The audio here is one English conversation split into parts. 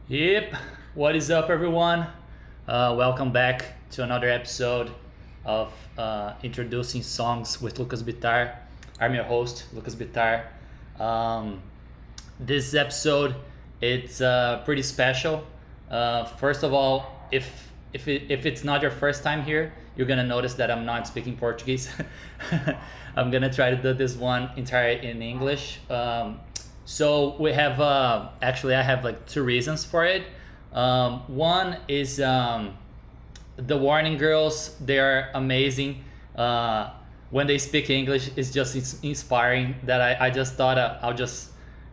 Yep, what is up, everyone? Welcome back to another episode of Introducing Songs with Lucas Bitar. I'm your host, Lucas Bitar. Um, this episode it's pretty special. First of all, if it's not your first time here, you're gonna notice that I'm not speaking Portuguese. I'm gonna try to do this one entire in English. So we have actually I have like two reasons for it. One is the Warning Girls. They are amazing. When they speak English, it's just inspiring. That I just thought I'll just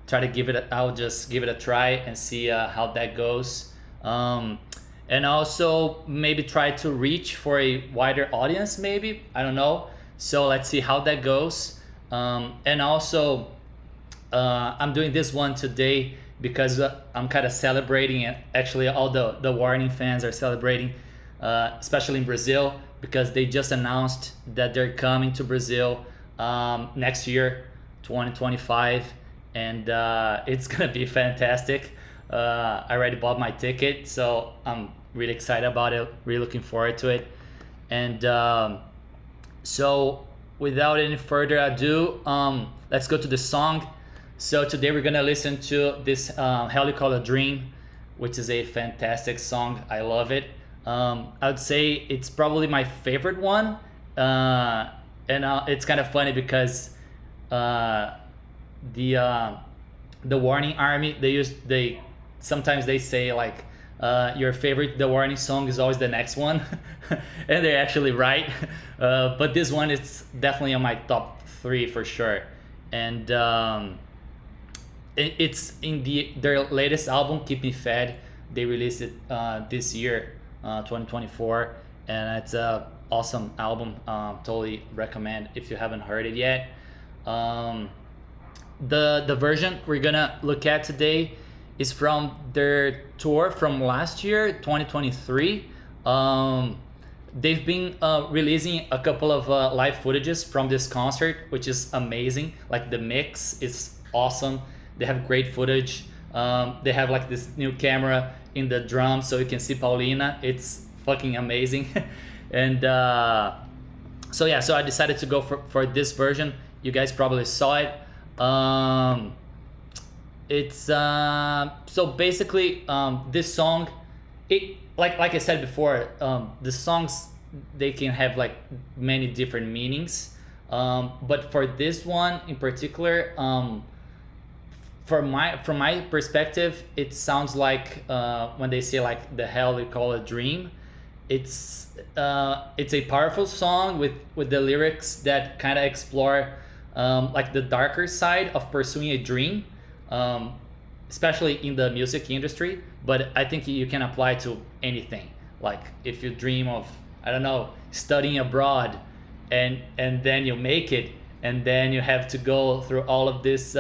try to give it. I'll just give it a try and see how that goes. And also maybe try to reach for a wider audience. Maybe I don't know. So let's see how that goes. And also I'm doing this one today because I'm kind of celebrating it. Actually, all the Warning fans are celebrating, especially in Brazil, because they just announced that they're coming to Brazil next year, 2025, and it's gonna be fantastic. I already bought my ticket, so I'm really excited about it. Really looking forward to it, and so without any further ado, let's go to the song. So today we're gonna listen to this Hell You Call a Dream, which is a fantastic song. I love it. I would say it's probably my favorite one, and it's kind of funny because the the Warning Army they sometimes they say like your favorite the Warning song is always the next one, and they're actually right. But this one is definitely on my top three for sure, and it's in their latest album, Keep Me Fed. They released it this year, 2024, and it's a awesome album. Totally recommend if you haven't heard it yet. The version we're gonna look at today is from their tour from last year, 2023. They've been releasing a couple of live footages from this concert, which is amazing. Like the mix is awesome. They have great footage. They have like this new camera in the drums so you can see Paulina. It's fucking amazing. And so yeah, so I decided to go for this version. You guys probably saw it. It's so basically this song, it like I said before, the songs, they can have like many different meanings. But for this one in particular, from my perspective, it sounds like when they say like the hell they call a dream, it's a powerful song with the lyrics that kind of explore like the darker side of pursuing a dream, especially in the music industry. But I think you can apply to anything. Like if you dream of, I don't know, studying abroad, and then you make it, and then you have to go through all of this.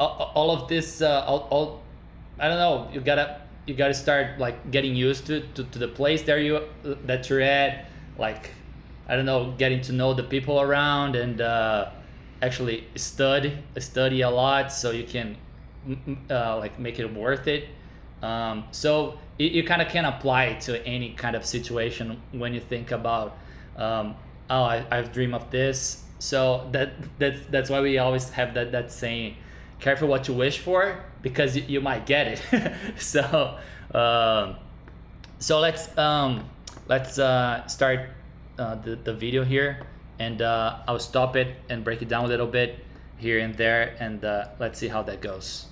All I don't know, you gotta start like getting used to the place that you're at, like I don't know, getting to know the people around, and actually study a lot so you can like make it worth it. So you kind of can apply it to any kind of situation when you think about I've dreamed of this. So that's why we always have that saying, careful what you wish for, because you might get it. So so let's start the video here, and I'll stop it and break it down a little bit here and there, and let's see how that goes.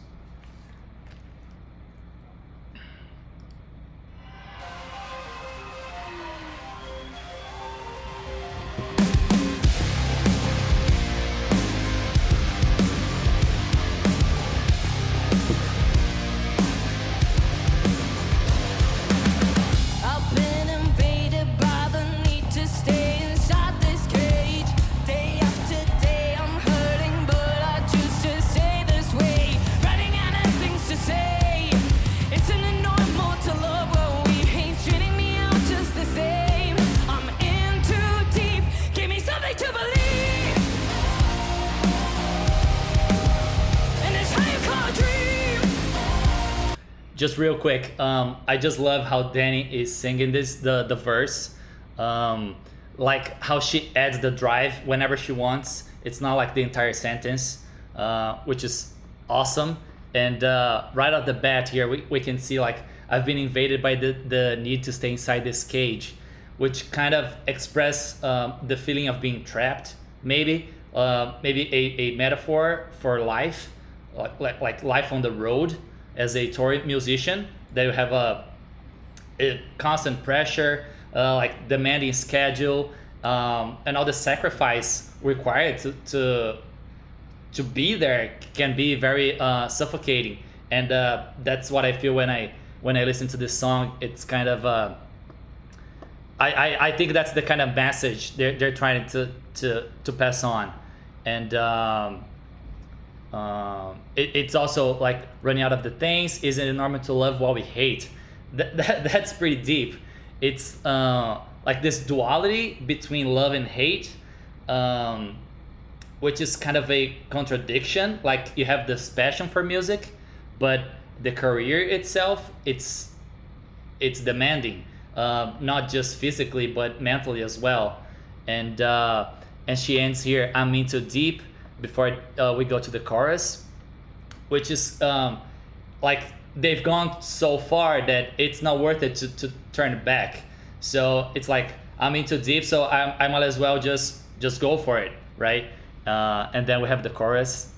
I've been invaded by the need to stay inside this cage. Day after day, I'm hurting, but I choose to stay this way. Running just real quick, I just love how Danny is singing this the verse, um, like how she adds the drive whenever she wants. It's not like the entire sentence, which is awesome. And right off the bat here, we can see like I've been invaded by the need to stay inside this cage, which kind of express the feeling of being trapped, maybe a metaphor for life, like life on the road as a touring musician, that you have a constant pressure, like demanding schedule, and all the sacrifice required to be there can be very suffocating. And that's what I feel when I listen to this song. It's kind of I think that's the kind of message they're trying to pass on. And it's also like running out of the things. Isn't it normal to love what we hate? That's pretty deep. It's like this duality between love and hate, which is kind of a contradiction. Like you have this passion for music, but the career itself, it's demanding, not just physically but mentally as well. And she ends here, I'm into deep, before we go to the chorus, which is like they've gone so far that it's not worth it to turn back. So it's like I'm into deep, so I might as well just go for it, right? And then we have the chorus.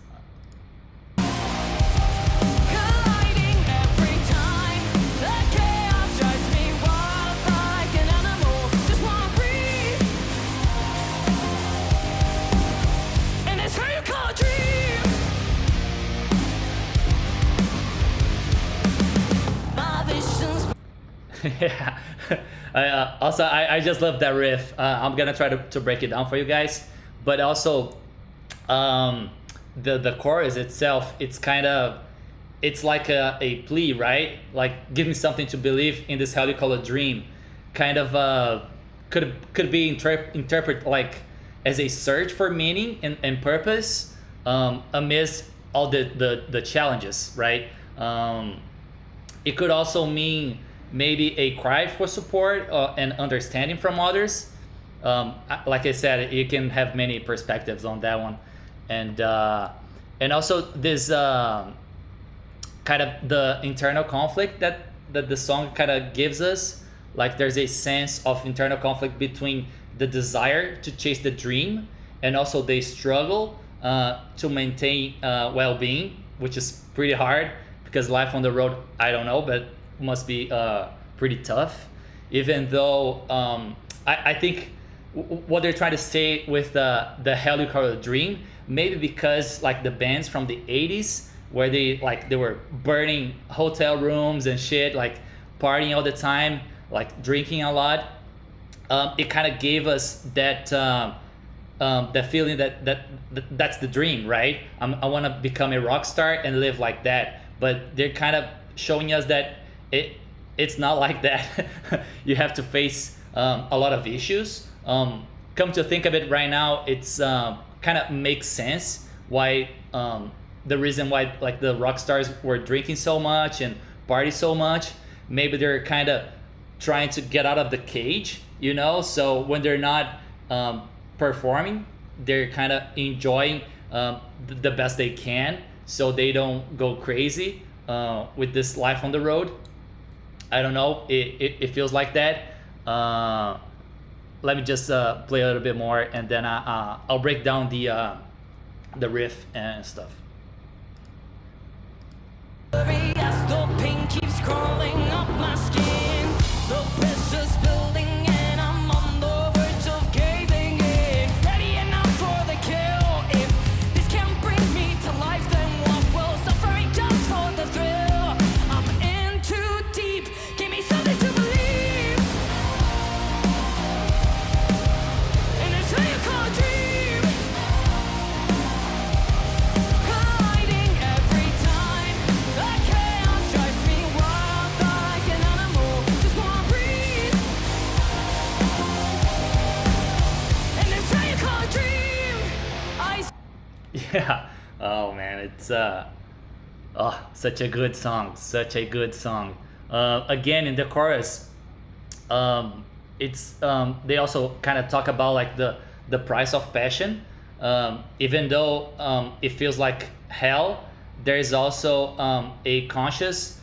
Colliding every time, the chaos drives me wild like an animal. Just wanna breathe, and it's how you call a dream. My visions. Yeah. I just love that riff. I'm gonna try to break it down for you guys, but also the chorus itself, it's like a plea, right? Like give me something to believe in this hell you call a dream. Kind of could be interpreted like as a search for meaning and purpose amidst all the challenges, right? It could also mean maybe a cry for support and understanding from others. Like I said, you can have many perspectives on that one. And also this kind of the internal conflict that the song kind of gives us. Like there's a sense of internal conflict between the desire to chase the dream and also the struggle to maintain well-being, which is pretty hard because life on the road, I don't know, but must be pretty tough. Even though I think what they're trying to say with the hell you call a dream, maybe because like the bands from the 80s where they were burning hotel rooms and shit, like partying all the time, like drinking a lot, it kind of gave us that that feeling that's the dream, right? I want to become a rock star and live like that. But they're kind of showing us that it's not like that. You have to face a lot of issues. Come to think of it right now, it's kind of makes sense why the reason why like the rock stars were drinking so much and party so much. Maybe they're kind of trying to get out of the cage, you know. So when they're not performing, they're kind of enjoying the best they can, so they don't go crazy with this life on the road. I don't know. It feels like that. Let me just play a little bit more, and then I'll break down the riff and stuff. As the pain keeps crawling up my skin, the pressure's building and I'm on the verge of caving in. Ready enough for the kill. If this can't bring me to life, then what will? Suffering just for the thrill. I'm in too deep. Give me something to believe. And it's how you call a dream. Colliding every time. The chaos drives me wild like an animal. Just wanna breathe. And it's how you call a dream. Yeah. Oh man, it's such a good song, such a good song. Again, in the chorus, it's they also kind of talk about like the price of passion. Even though it feels like hell, there is also a conscious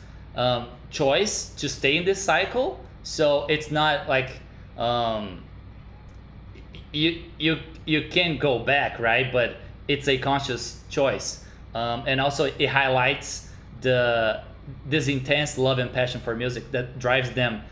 choice to stay in this cycle. So it's not like you can go back, right? But it's a conscious choice, and also it highlights this intense love and passion for music that drives them,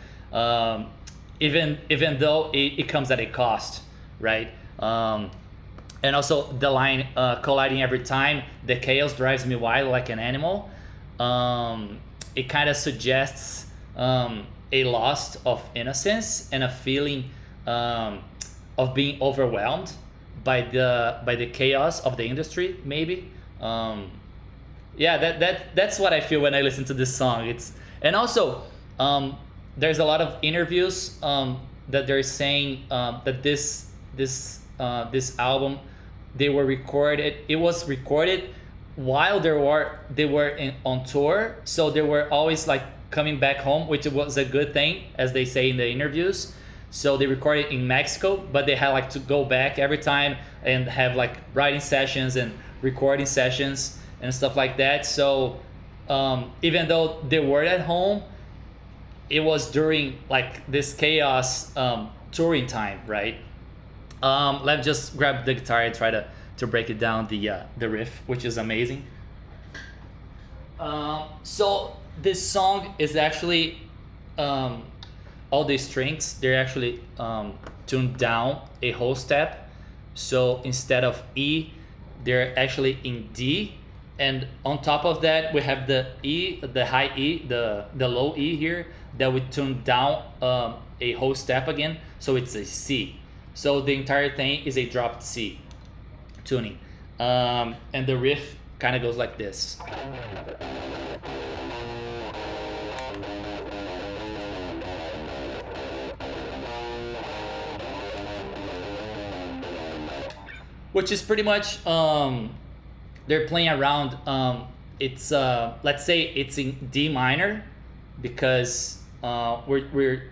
even though it comes at a cost, right? And also the line, colliding every time, the chaos drives me wild like an animal. It kind of suggests a loss of innocence and a feeling of being overwhelmed by the chaos of the industry, maybe. Yeah, that's what I feel when I listen to this song. It's and also there's a lot of interviews that they're saying that this album they were recorded. It was recorded while they were on tour, so they were always like coming back home, which was a good thing, as they say in the interviews. So they recorded in Mexico, but they had like to go back every time and have like writing sessions and recording sessions and stuff like that. So even though they were at home, it was during like this chaos touring time, right? Let me just grab the guitar and try to break it down, the riff, which is amazing. So this song is actually all the strings, they're actually tuned down a whole step. So instead of E, they're actually in D, and on top of that we have the E, the high E, the low E here that we tune down a whole step again, so it's a C. So the entire thing is a dropped C tuning, and the riff kind of goes like this. Which is pretty much they're playing around. It's let's say it's in D minor, because we're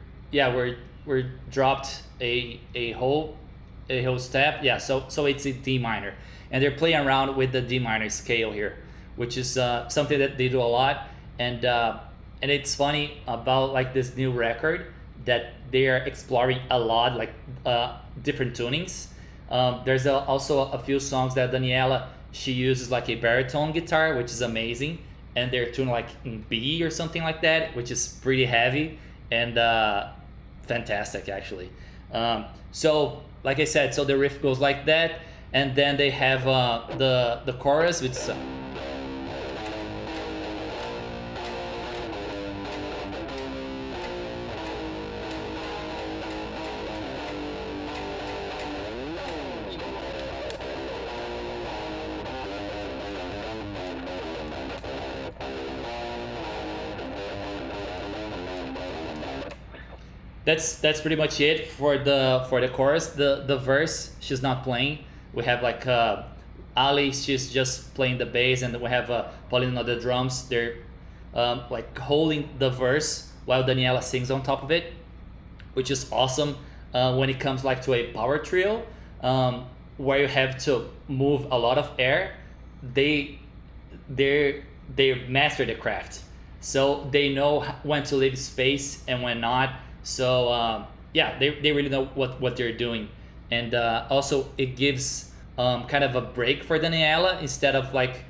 dropped a whole step. Yeah, so it's in D minor, and they're playing around with the D minor scale here, which is something that they do a lot. And it's funny about like this new record that they are exploring a lot, like different tunings. There's also a few songs that Daniela, she uses like a baritone guitar, which is amazing, and they're tuned like in B or something like that, which is pretty heavy and fantastic actually. So like I said, so the riff goes like that, and then they have the chorus, which that's pretty much it for the chorus. The verse, she's not playing. We have like Ali, she's just playing the bass, and we have Paulina on the drums. They're like holding the verse while Daniela sings on top of it, which is awesome. When it comes like to a power trio, where you have to move a lot of air, they master the craft, so they know when to leave space and when not. So yeah, they really know what they're doing, and also it gives kind of a break for Daniela, instead of like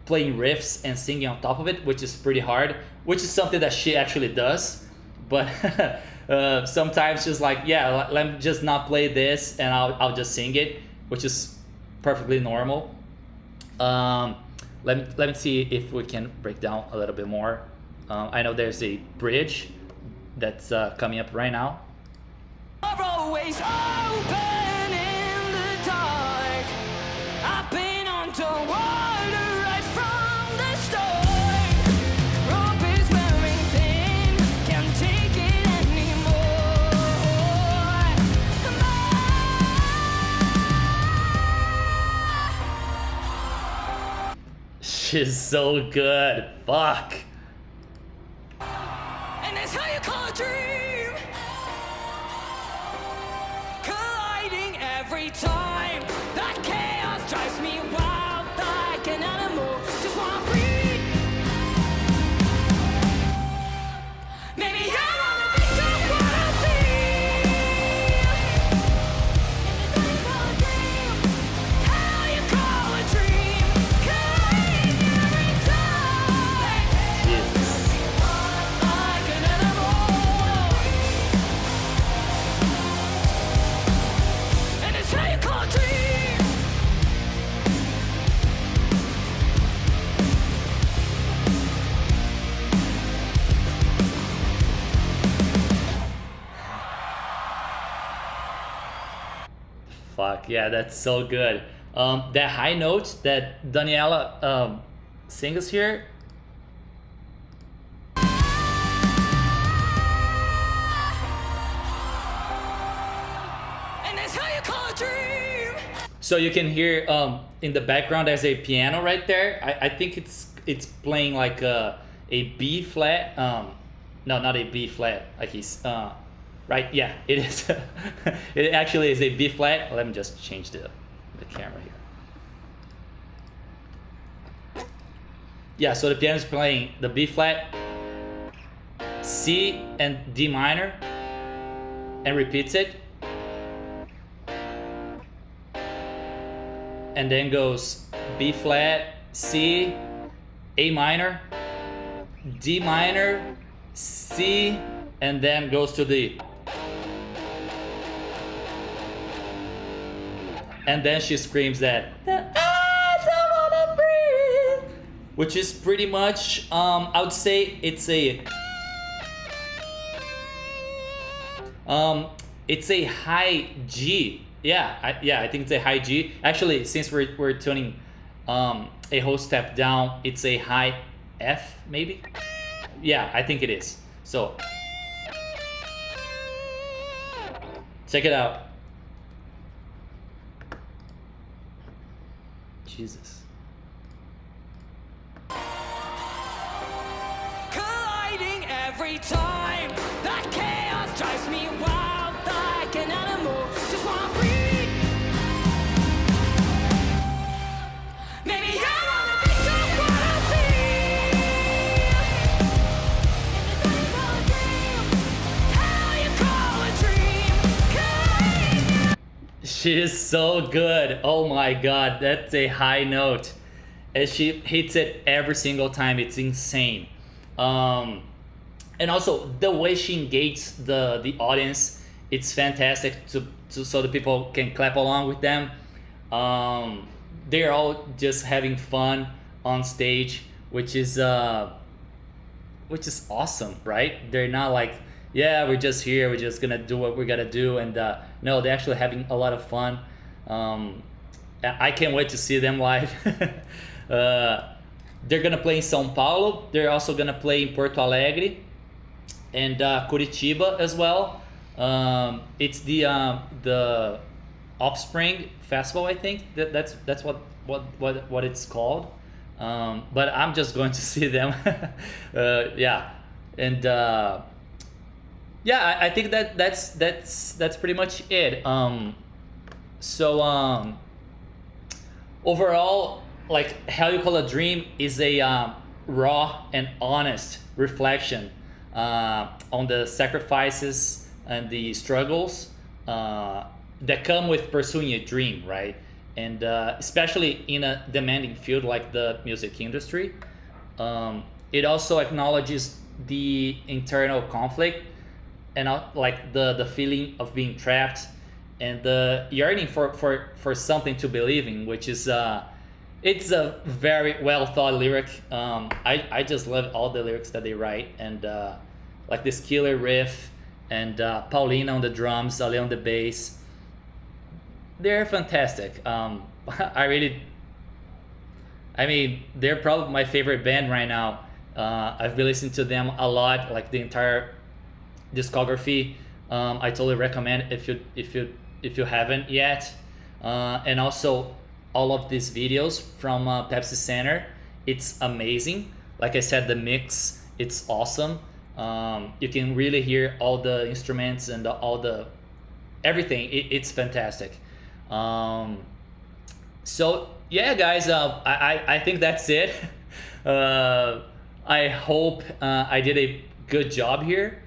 playing riffs and singing on top of it, which is pretty hard, which is something that she actually does. But sometimes she's like, yeah, let me just not play this and I'll just sing it, which is perfectly normal. Let me see if we can break down a little bit more. I know there's a bridge that's coming up right now. Are always open in the dark. I've been underwater right from the start. Rope is wearing thin, can't take it anymore. She's so good. Fuck. And that's how you call a dream. Colliding every time. That chaos drives me wild like an animal. Just wanna breathe. Maybe I wanna be just what I feel. And that's how you call a dream. How you call a dream. Colliding every time. Jesus. Like an animal. And it's how you call a dream. Fuck yeah, that's so good. That high note that Daniela sings here. And that's how you call a dream. So you can hear in the background there's a piano right there. I think it's playing like a B flat. No, not a B flat. Like he's right. Yeah, it is. It actually is a B flat. Let me just change the camera here. Yeah, so the piano is playing the B flat, C and D minor, and repeats it. And then goes B flat, C, A minor, D minor, C, and then goes to D. And then she screams that I don't wanna breathe, which is pretty much I would say it's a high G. Yeah, I think it's a high G. Actually, since we're tuning a whole step down, it's a high F maybe. Yeah, I think it is. So check it out. Jesus. Colliding every time. That chaos drives me wild like an animal. Just wanna breathe. Maybe I wanna be just what I feel. And it's how you call a dream. How you call a dream. She is so good. Oh my god, that's a high note. And she hits it every single time. It's insane. And also the way she engages the audience, it's fantastic so the people can clap along with them. They're all just having fun on stage, which is awesome, right? They're not like, yeah, we're just here, we're just gonna do what we're gonna do, and no, they're actually having a lot of fun. I can't wait to see them live. They're gonna play in São Paulo. They're also gonna play in Porto Alegre and Curitiba as well. It's the Offspring Festival, I think. That's what it's called. But I'm just going to see them. Yeah, and yeah, I think that's pretty much it. So overall, like How You Call a Dream is a raw and honest reflection on the sacrifices and the struggles that come with pursuing a dream, right? And especially in a demanding field like the music industry. It also acknowledges the internal conflict and like the feeling of being trapped and the yearning for something to believe in, which is it's a very well thought lyric. I just love all the lyrics that they write, and like this killer riff and Paulina on the drums, Ale on the bass. They're fantastic. I mean, they're probably my favorite band right now. I've been listening to them a lot, like the entire discography. I totally recommend if you haven't yet. And also all of these videos from Pepsi Center it's amazing. Like I said, the mix, it's awesome. You can really hear all the instruments and all the everything. It's fantastic. So yeah, guys, I think that's it. I hope I did a good job here.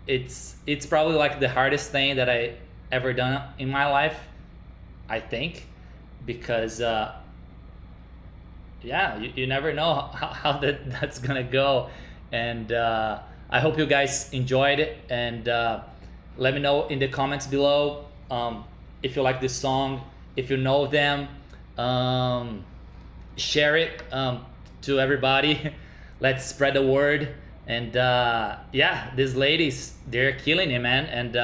It's probably like the hardest thing that I ever done in my life, I think, because yeah, you never know how that's gonna go, and I hope you guys enjoyed it, and let me know in the comments below if you like this song, if you know them, share it to everybody. Let's spread the word, and yeah, these ladies, they're killing it, man, and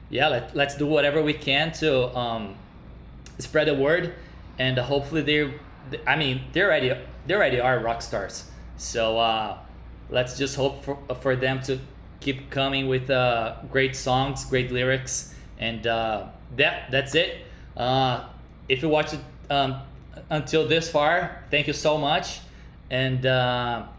yeah, let's do whatever we can to spread the word, and hopefully they already are rock stars. So let's just hope for them to keep coming with great songs, great lyrics, and that's it. If you watched it until this far, thank you so much. And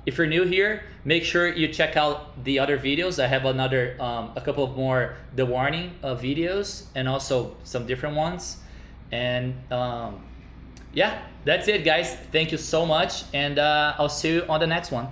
if you're new here, make sure you check out the other videos. I have a couple of more The Warning videos, and also some different ones. And yeah, that's it, guys. Thank you so much, and I'll see you on the next one.